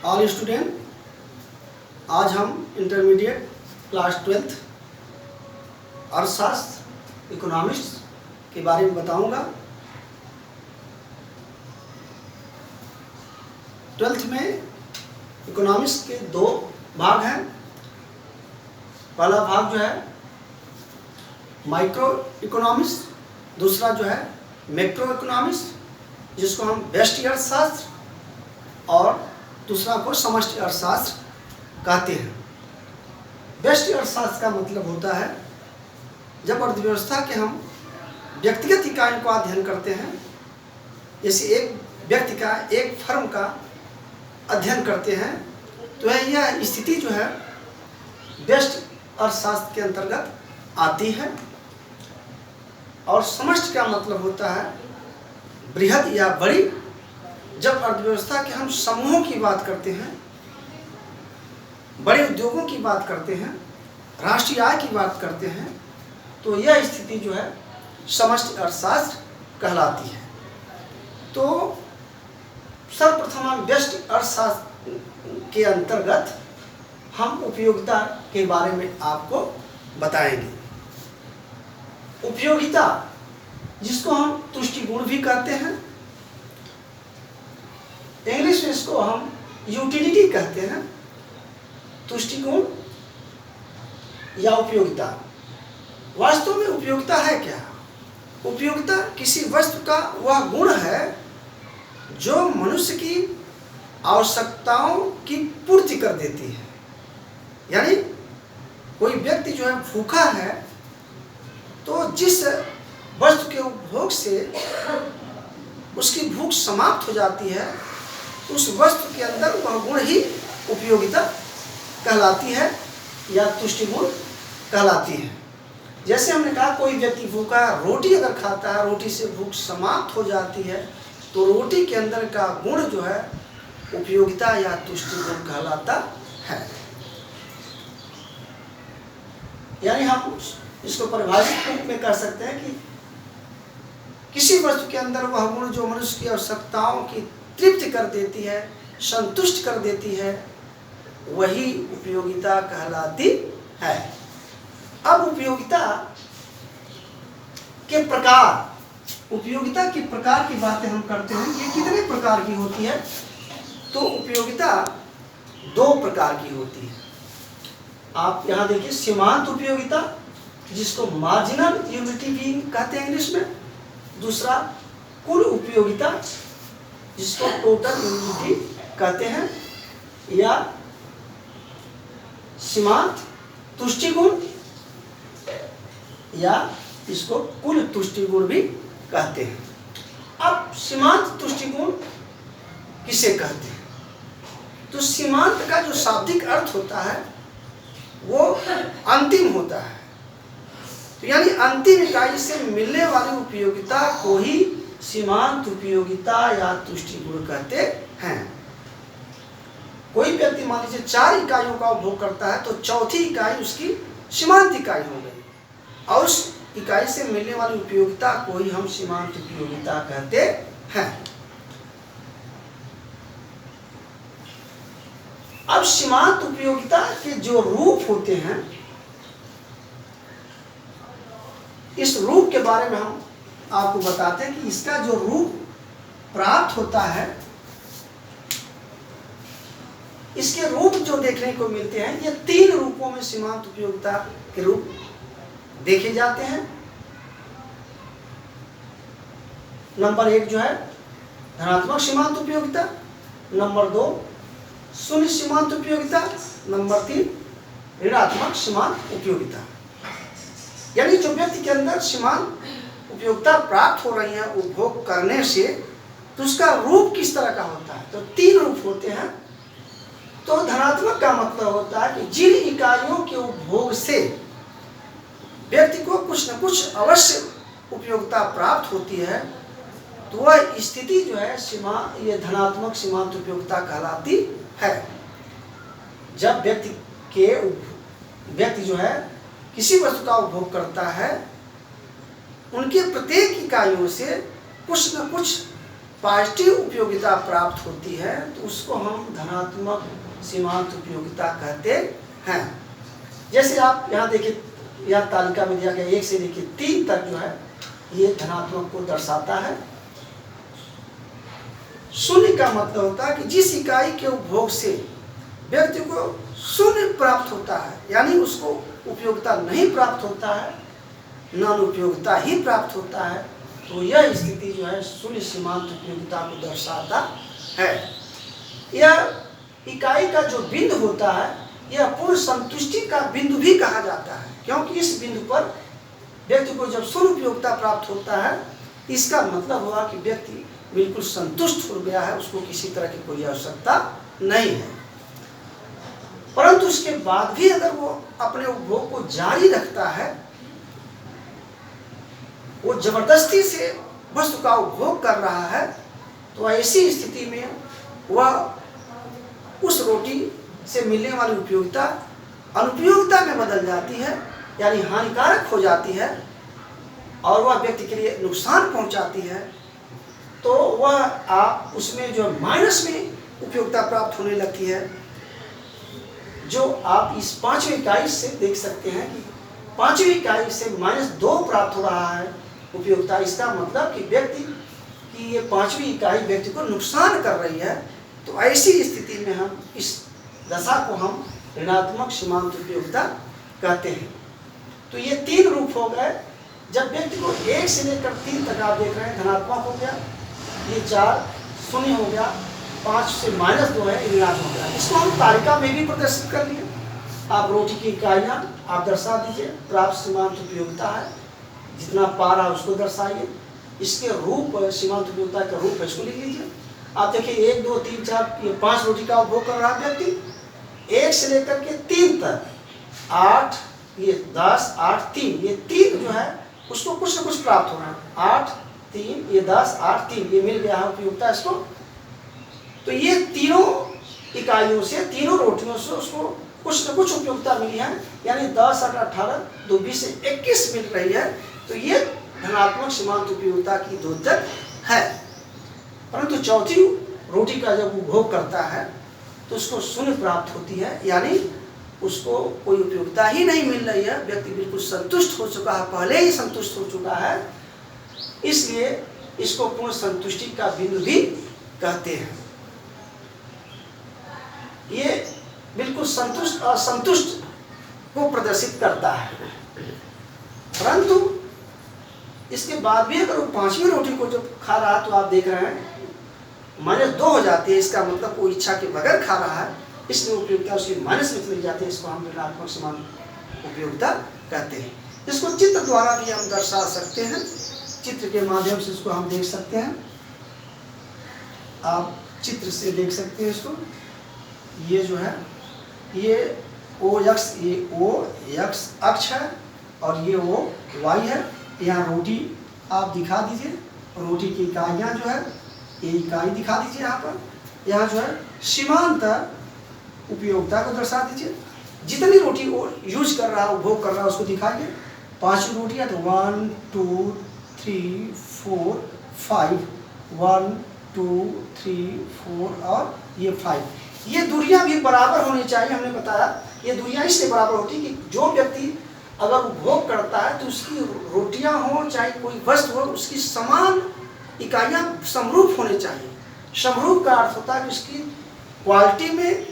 All student, आज हम intermediate class 12th अर्थशास्त्र इकोनॉमिक्स के बारे में बताऊंगा। 12th में इकोनॉमिक्स के दो भाग हैं। पहला भाग जो है माइक्रो इकोनॉमिक्स, दूसरा जो है मैक्रो इकोनॉमिक्स, जिसको हम व्यष्टि अर्थशास्त्र और दूसरा को समष्टि अर्थशास्त्र कहते हैं। व्यष्टि अर्थशास्त्र का मतलब होता है जब अर्थव्यवस्था के हम व्यक्तिगत इकाइयों का अध्ययन करते हैं, जैसे एक व्यक्ति का, एक फर्म का अध्ययन करते हैं, तो यह स्थिति जो है व्यष्टि अर्थशास्त्र के अंतर्गत आती है। और समष्टि का मतलब होता है बृहद या बड़ी। जब अर्थव्यवस्था के हम समूहों की बात करते हैं, बड़े उद्योगों की बात करते हैं, राष्ट्रीय आय की बात करते हैं, तो यह स्थिति जो है समष्टि अर्थशास्त्र कहलाती है। तो सर्वप्रथम हम व्यष्टि अर्थशास्त्र के अंतर्गत हम उपयोगिता के बारे में आपको बताएंगे। उपयोगिता, जिसको हम तुष्टि गुण भी कहते हैं, इंग्लिश में इसको हम यूटिलिटी कहते हैं। तुष्टि गुण या उपयोगिता, वास्तव में उपयोगिता है क्या? उपयोगिता किसी वस्तु का वह गुण है जो मनुष्य की आवश्यकताओं की पूर्ति कर देती है। यानी कोई व्यक्ति जो है भूखा है, तो जिस वस्तु के उपभोग से उसकी भूख समाप्त हो जाती है, उस वस्तु के अंदर वह गुण ही उपयोगिता कहलाती है या तुष्टि गुण कहलाती है। जैसे हमने कहा कोई व्यक्ति भूखा है, रोटी अगर खाता है, रोटी से भूख समाप्त हो जाती है, तो रोटी के अंदर का गुण जो है उपयोगिता या तुष्टि गुण कहलाता है। यानी हम इसको परिभाषित रूप में कर सकते हैं कि किसी वस्तु के अंदर वह गुण जो मनुष्य की आवश्यकताओं की तृप्ति कर देती है, संतुष्ट कर देती है, वही उपयोगिता कहलाती है। अब उपयोगिता के प्रकार, उपयोगिता के प्रकार की बातें हम करते हैं। ये कितने प्रकार की होती है? तो उपयोगिता दो प्रकार की होती है। आप यहाँ देखिए, सीमांत उपयोगिता, जिसको मार्जिनल यूटिलिटी भी कहते हैं इंग्लिश में। दूसरा कुल उपयोगिता, जिसको टोटल यूटिलिटी कहते हैं, या सीमांत तुष्टि गुण, या इसको कुल तुष्टि गुण भी कहते हैं। अब सीमांत तुष्टि गुण किसे कहते हैं? तो सीमांत का जो शाब्दिक अर्थ होता है वो अंतिम होता है। तो यानी अंतिम इकाई से मिलने वाली उपयोगिता को ही सीमांत उपयोगिता या तुष्टि गुण कहते हैं। कोई व्यक्ति मान लीजिए 4 इकाइयों का उपभोग करता है, तो चौथी इकाई उसकी सीमांत इकाई हो गई, और उस इकाई से मिलने वाली उपयोगिता को ही हम सीमांत उपयोगिता कहते हैं। अब सीमांत उपयोगिता के जो रूप होते हैं, इस रूप के बारे में हम आपको बताते हैं कि इसका जो रूप प्राप्त होता है, इसके रूप जो देखने को मिलते हैं, ये 3 रूपों में सीमांत उपयोगिता के रूप देखे जाते हैं। नंबर 1 जो है धनात्मक सीमांत उपयोगिता, नंबर 2 शून्य सीमांत उपयोगिता, नंबर 3 ऋणात्मक सीमांत उपयोगिता। यानी जो व्यक्ति के अंदर सीमांत उपयोगिता प्राप्त हो रही है उपभोग करने से, तो उसका रूप किस तरह का होता है? तो 3 रूप होते हैं। तो धनात्मक का मतलब होता है कि जिन इकाइयों के उपभोग से व्यक्ति को कुछ न कुछ अवश्य उपयोगिता प्राप्त होती है, तो वह स्थिति जो है ये धनात्मक सीमांत उपयोगिता कहलाती है। जब व्यक्ति जो है किसी वस्तु का उपभोग करता है, उनके प्रत्येक इकाइयों से कुछ न कुछ पॉजिटिव उपयोगिता प्राप्त होती है तो उसको हम धनात्मक सीमांत उपयोगिता कहते हैं। जैसे आप यहाँ देखिए, यह तालिका में दिया गया 1 से लेकर 3 तक जो है ये धनात्मक को दर्शाता है। शून्य का मतलब होता है कि जिस इकाई के उपभोग से व्यक्ति को शून्य प्राप्त होता है, यानी उसको उपयोगिता नहीं प्राप्त होता है, न उपयोगिता ही प्राप्त होता है, तो यह स्थिति जो है शून्य सीमांत उपयोगिता को दर्शाता है। यह इकाई का जो बिंदु होता है यह पूर्ण संतुष्टि का बिंदु भी कहा जाता है, क्योंकि इस बिंदु पर व्यक्ति को जब शून्य उपयोगिता प्राप्त होता है, इसका मतलब हुआ कि व्यक्ति बिल्कुल संतुष्ट हो गया है, उसको किसी तरह की कोई आवश्यकता नहीं है। परंतु उसके बाद भी अगर वो अपने उपभोग को जारी रखता है, वो जबरदस्ती से वस्तु का उपभोग कर रहा है, तो ऐसी स्थिति में वह उस रोटी से मिलने वाली उपयोगिता अनुपयोगिता में बदल जाती है, यानी हानिकारक हो जाती है और वह व्यक्ति के लिए नुकसान पहुंचाती है। तो वह आप उसमें जो माइनस में उपयोगिता प्राप्त होने लगती है, जो आप इस 5वीं इकाई से देख सकते हैं कि 5वीं इकाई से -2 प्राप्त हो रहा है उपयोगिता। इसका मतलब कि व्यक्ति की ये 5वीं इकाई व्यक्ति को नुकसान कर रही है। तो ऐसी स्थिति में हम इस दशा को हम ऋणात्मक सीमांत उपयोगिता कहते हैं। तो ये 3 रूप हो गए। जब व्यक्ति को 1 से लेकर 3 तक आप देख रहे हैं धनात्मक हो गया, ये 4 शून्य हो गया, 5 से -2 है ऋणात्मक हो गया। इसको हम तालिका में भी प्रदर्शित कर लिए। आप रोटी की इकाइयाँ आप दर्शा दीजिए, प्राप्त सीमांत उपयोगिता है, जितना पा रहा उसको दर्शाइए। इसके रूप सीमांत उपयोगिता का रूप है, इसको लिख लीजिए। आप देखिए 1 2 3 4 ये 5 रोटी का उपभोग कर रहा है व्यक्ति। 1 से लेकर के 3 तक 8 ये 10 8 3 ये 3 जो है उसको कुछ न कुछ प्राप्त हो रहा है। 8 3 ये 10 8 3 ये मिल गया है उपयोगिता इसको। तो ये तीनों इकाइयों से, तीनों रोटियों से उसको कुछ न कुछ उपयोगिता मिली है, यानी 10 8 18 2 20 से 21 मिल रही है। तो ये धनात्मक सीमांत उपयोगिता की द्योतक है। परंतु चौथी रोटी का जब उपभोग करता है तो उसको शून्य प्राप्त होती है, यानी उसको कोई उपयोगिता ही नहीं मिल रही है। व्यक्ति बिल्कुल संतुष्ट हो चुका है, पहले ही संतुष्ट हो चुका है, इसलिए इसको पूर्ण संतुष्टि का बिंदु भी कहते हैं। ये बिल्कुल संतुष्ट और असंतुष्ट को प्रदर्शित करता है। परंतु इसके बाद भी अगर वो 5वीं रोटी को जब खा रहा तो आप देख रहे हैं -2 हो जाती है। इसका मतलब कोई इच्छा के बगैर खा रहा है, इसलिए उपयोगिता उसकी माइनस में चली जाती है। इसको हम ऋणात्मक सीमांत उपयोगिता कहते हैं। इसको चित्र द्वारा भी हम दर्शा सकते हैं, चित्र के माध्यम से इसको हम देख सकते हैं। आप चित्र से देख सकते हैं इसको। ये जो है ये OX, ये OX अक्ष है और ये OY है। यहाँ रोटी आप दिखा दीजिए, रोटी की इकाइयाँ जो है ये इकाई दिखा दीजिए यहाँ पर। यहाँ जो है सीमांत उपयोगिता को दर्शा दीजिए। जितनी रोटी वो यूज कर रहा है, उपभोग कर रहा है, उसको दिखाइए। 5 रोटी है तो 1 2 3 4 5 1 2 3 4 और ये 5। ये दूरियां भी बराबर होनी चाहिए। हमने बताया ये दूरियां इसलिए बराबर होती कि जो व्यक्ति अगर उपभोग करता है तो उसकी रोटियां हो चाहे कोई वस्तु हो, उसकी समान इकाइयां समरूप होनी चाहिए। समरूप का अर्थ होता है कि उसकी क्वालिटी में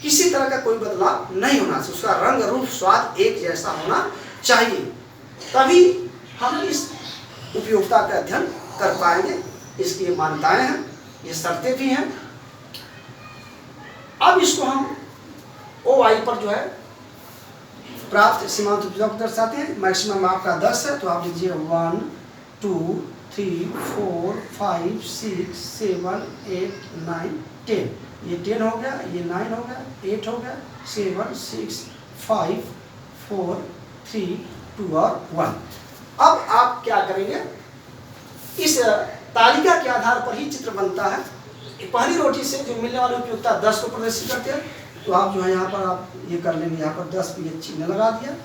किसी तरह का कोई बदलाव नहीं होना चाहिए, उसका रंग रूप स्वाद एक जैसा होना चाहिए, तभी हम इस उपयोगिता का अध्ययन कर पाएंगे। इसकी ये मान्यताएं हैं, ये शर्तें भी हैं। अब इसको हम OY पर जो है प्राप्त सीमांत उपयोगिता दर्शाते हैं। मैक्सिमम आपका 10 है तो आप लीजिए 1 2 3 4 5 6 7 8 9 10। ये 10 हो गया, ये 9 हो गया, 8 हो गया, 7 6 5 4 3 2 और 1। अब आप क्या करेंगे, इस तालिका के आधार पर ही चित्र बनता है। पहली रोटी से जो मिलने वाली उपयोगिता 10 को प्रदर्शित करते हैं, तो आप जो है यहाँ पर आप ये कर लेंगे, यहाँ पर 10 पे ये चिन्ह लगा दिया,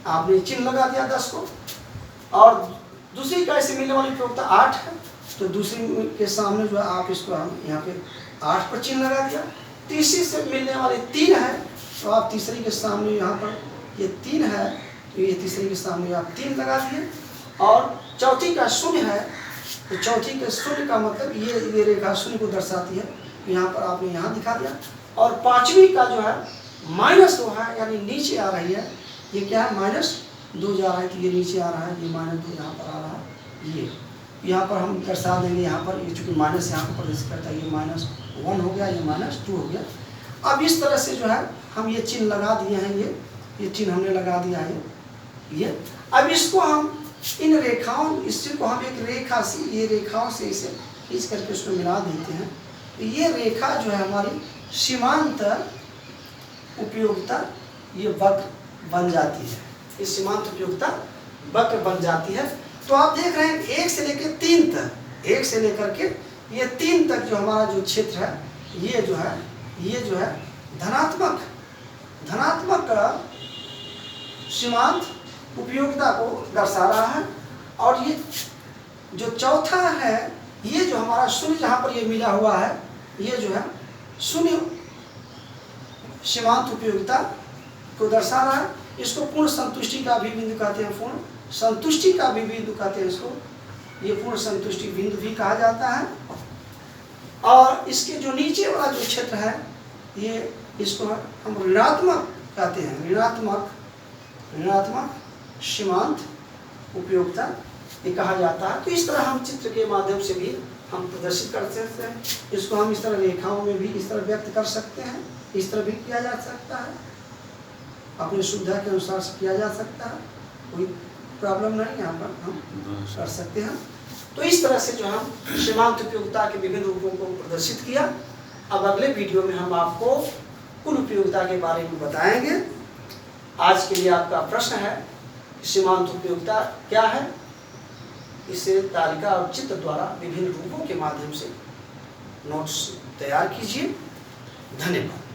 आपने चिन्ह लगा दिया 10 को। और दूसरी इकाई से मिलने वाली उपयोगिता 8 है, तो दूसरी के सामने जो है आप इसको हम यहाँ पे 8 पर चिन्ह लगा दिया। तीसरी से मिलने वाले 3 है, तो आप तीसरी के सामने यहाँ पर ये 3 है, तो ये तीसरी के सामने आप 3 लगा दिए। और चौथी का 0 है, तो चौथी के 0 का मतलब ये रेखा 0 को दर्शाती है, तो यहाँ पर आपने यहाँ दिखा दिया। और पांचवी का जो है -2 है, यानी नीचे आ रही है, ये क्या है -2 जा रहा है, तो ये नीचे आ रहा है, ये -2 यहाँ पर आ रहा है। ये यहाँ पर हम दर्शा देंगे, यहाँ पर ये चूँकि माइनस यहाँ पर प्रवेश करता है, ये -1 हो गया, ये -2 हो गया। अब इस तरह से जो है हम ये चिन्ह लगा दिए हैं, ये चिन्ह हमने लगा दिया है ये। अब इसको हम इन रेखाओं, इससे को हम एक रेखा से, ये रेखाओं से इसे खींच करके उसको मिला देते हैं, तो ये रेखा जो है हमारी सीमांत उपयोगिता ये वक्र बन जाती है, ये सीमांत उपयोगिता वक्र बन जाती है। तो आप देख रहे हैं 1 से लेकर 3 तक, 1 से लेकर के ये 3 तक जो हमारा जो क्षेत्र है, ये जो है धनात्मक सीमांत उपयोगिता को दर्शा रहा है। और ये जो चौथा है, ये जो हमारा 0 जहाँ पर ये मिला हुआ है, ये जो है 0 सीमांत उपयोगिता को दर्शा रहा है। इसको पूर्ण संतुष्टि का भी बिंदु कहते हैं, पूर्ण संतुष्टि का भी बिंदु कहते हैं इसको, ये पूर्ण संतुष्टि बिंदु भी कहा जाता है। और इसके जो नीचे वाला जो क्षेत्र है, ये इसको हम ऋणात्मक कहते हैं, ऋणात्मक सीमांत उपयोगिता ये कहा जाता है। तो इस तरह हम चित्र के माध्यम से भी हम प्रदर्शित कर सकते हैं। इसको हम इस तरह रेखाओं में भी इस तरह व्यक्त कर सकते हैं, इस तरह भी किया जा सकता है, अपनी सुविधा के अनुसार से किया जा सकता है, कोई प्रॉब्लम नहीं, यहाँ पर हम कर सकते हैं। तो इस तरह से जो हम सीमांत उपयोगिता के विभिन्न रूपों को प्रदर्शित किया। अब अगले वीडियो में हम आपको कुल उपयोगिता के बारे में बताएंगे। आज के लिए आपका प्रश्न है सीमांत उपयोगिता क्या है, इसे तालिका और चित्र द्वारा विभिन्न रूपों के माध्यम से नोट्स तैयार कीजिए। धन्यवाद।